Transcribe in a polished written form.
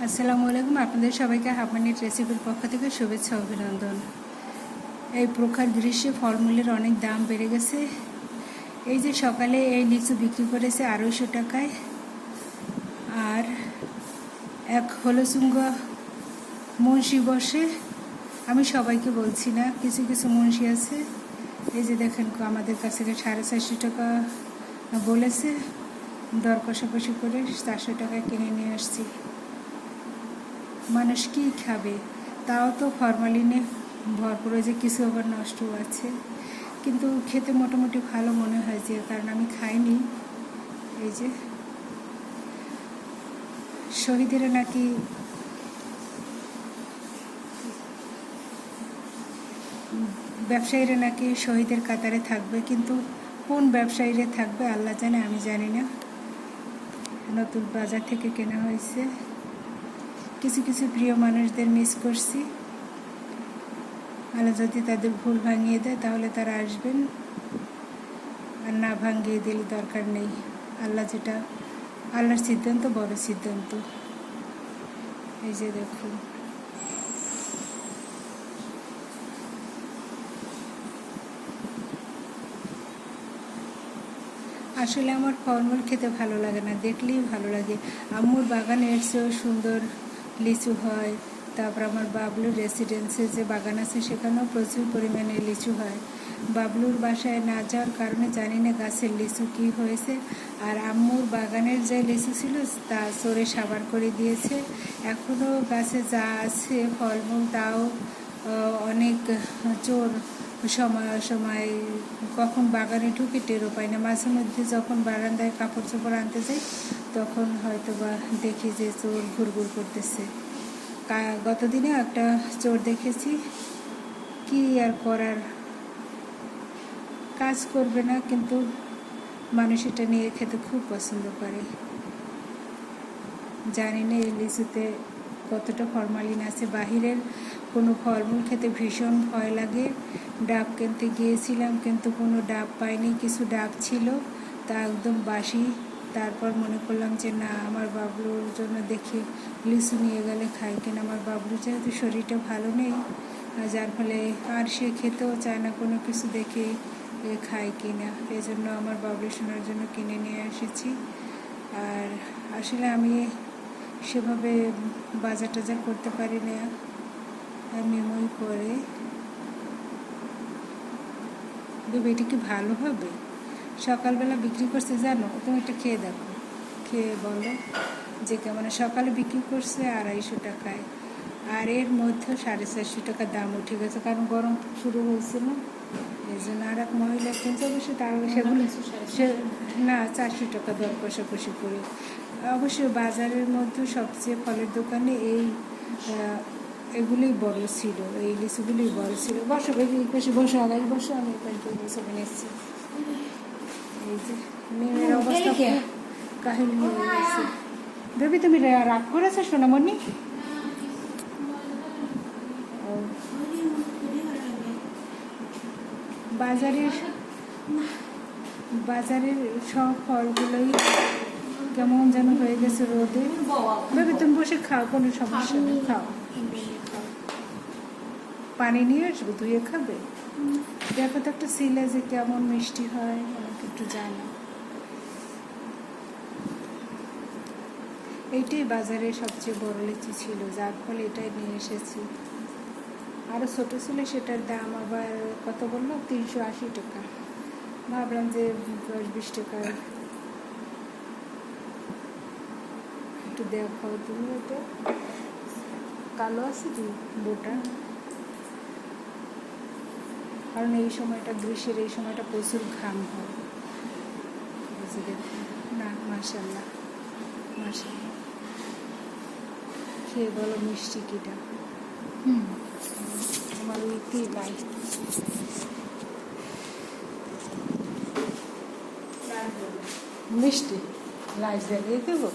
আসসালামু আলাইকুম। আপনাদের সবাইকে হাফ মিনিট রেসিপির পক্ষ থেকে শুভেচ্ছা অভিনন্দন। এই প্রখর গ্রীষ্মে ফলমূলের অনেক দাম বেড়ে গেছে। এই যে সকালে এই লিচু বিক্রি করেছে 250 টাকায়, আর এক হলচুঙ্গা মুন্সি বসে। আমি সবাইকে বলছি না, কিছু কিছু মুন্সি আছে। এই যে দেখেন, আমাদের কাছ থেকে 450 টাকা বলেছে, দর কষাকষি করে 400 টাকায় কিনে নিয়ে আসছি। মানুষ কী খাবে? তাও তো ফরমালিনে ভরপুর, যে কিছু আবার নষ্টও আছে, কিন্তু খেতে মোটামুটি ভালো মনে হয়, যে কারণ আমি খাইনি। এই যে শহীদেরা নাকি ব্যবসায়ীরা নাকি শহীদের কাতারে থাকবে, কিন্তু কোন ব্যবসায়ীরা থাকবে আল্লাহ জানে, আমি জানি না। নতুন বাজার থেকে কেনা হয়েছে। কিছু কিছু প্রিয় মানুষদের মিস করছি। আল্লাহ যদি তাদের ভুল ভাঙিয়ে দেয় তাহলে তারা আসবেন, আর না ভাঙিয়ে দিলে দরকার নেই। আল্লাহর সিদ্ধান্ত বড় সিদ্ধান্ত। এই যে দেখুন, আসলে আমার ফলমূল খেতে ভালো লাগে না, দেখলেই ভালো লাগে। আম্মুর বাগানে এর চেয়েও সুন্দর লিচু হয়। তারপর আমার বাবলুর রেসিডেন্সে যে বাগান আছে সেখানেও প্রচুর পরিমাণে লিচু হয়। বাবলুর বাসায় না যাওয়ার কারণে জানি না গাছের লিচু কী হয়েছে। আর আম্মুর বাগানের যে লিচু ছিল তা চোরে সাবার করে দিয়েছে। এখনও গাছে যা আছে ফলমূল, তাও অনেক চোর সময় কখন বাগানে ঢুকে টেরও পাই না। মাঝে মধ্যে যখন বারান্দায় কাপড় চোপড় আনতে যাই তখন হয়তো বা দেখি যে চোর ঘুরঘুর করতেছে। গতদিনে একটা চোর দেখেছি। কি আর করার, কাজ করবে না, কিন্তু মানুষ এটা নিয়ে খেতে খুব পছন্দ করে। জানি না এই লিচুতে কতটা ফরমালিন আছে। বাহিরের কোনো ফলমূল খেতে ভীষণ ভয় লাগে। ডাব কিনতে গিয়েছিলাম, কিন্তু কোনো ডাব পাইনি। কিছু ডাব ছিল, তা একদম বাসি। তারপর মনে করলাম যে না, আমার বাবলুর জন্য দেখি লিচু নিয়ে গেলে খাই কিনা। আমার বাবলুর যেহেতু শরীরটা ভালো নেই, যার ফলে আর সে খেতেও চায় না কোনো কিছু দেখে খাই কিনা। এই জন্য আমার বাবলু শোনার জন্য কিনে নিয়ে এসেছি। আর আসলে আমি সেভাবে বাজার টাজার করতে পারি না, মেমোই করে। দেবে, এটা কি ভালো হবে? সকালবেলা বিক্রি করছে, জানো? তুমি এটা খেয়ে দেখো, খেয়ে বলো যে কেমন। সকালে বিক্রি করছে 250 টাকায়, আর এর মধ্যে 450 টাকা দাম উঠে গেছে, কারণ গরম শুরু হয়েছে না, এই জন্য। আর এক মহিলা কিনছে, অবশ্যই তার সেগুলো না 400 টাকা দর কষাকষি করে। অবশ্যই বাজারের মধ্যে সবচেয়ে ফলের দোকানে এগুলোই বড় ছিল, এই লিচুগুলোই বড় ছিল। বসো বেশি বেশি, বসো আগাই বসো, আমি বসে নিচ্ছি। এই যে মেয়ের অবস্থা কাহিনী হয়ে গেছে। দেবী, তুমি রাগ করেছো সোনামণি? বাজারের সব ফলগুলোই কেমন যেন হয়ে গেছে রোদে। বেবি, তুমি বসে খাও, কোনো সমস্যা নেই, খাও। পানি নিয়ে আসবো, ধুয়ে খাবে। দেখো তো একটা সিলা যে কেমন মিষ্টি হয়, আমাকে একটু জানো। এইটাই বাজারে সবচেয়ে বড় লিচু ছিল, যার ফলে এটাই নিয়ে এসেছি। আরও ছোটো ছিল, সেটার দাম আবার কত বললো, 380 টাকা। ভাবলাম যে 10-20 টাকা একটু দেখো তুমি। ওটা কালো আছে কি বোটা, কারণ এই সময়টা গ্রীষ্মের এই সময়টা প্রচুর ঘাম হয়। না, মাশাআল্লাহ মাশাআল্লাহ। খেয়ে বলো মিষ্টি কিটা। আমার উইটি লাই মিষ্টি লাইট জ্বালিয়ে দেবো।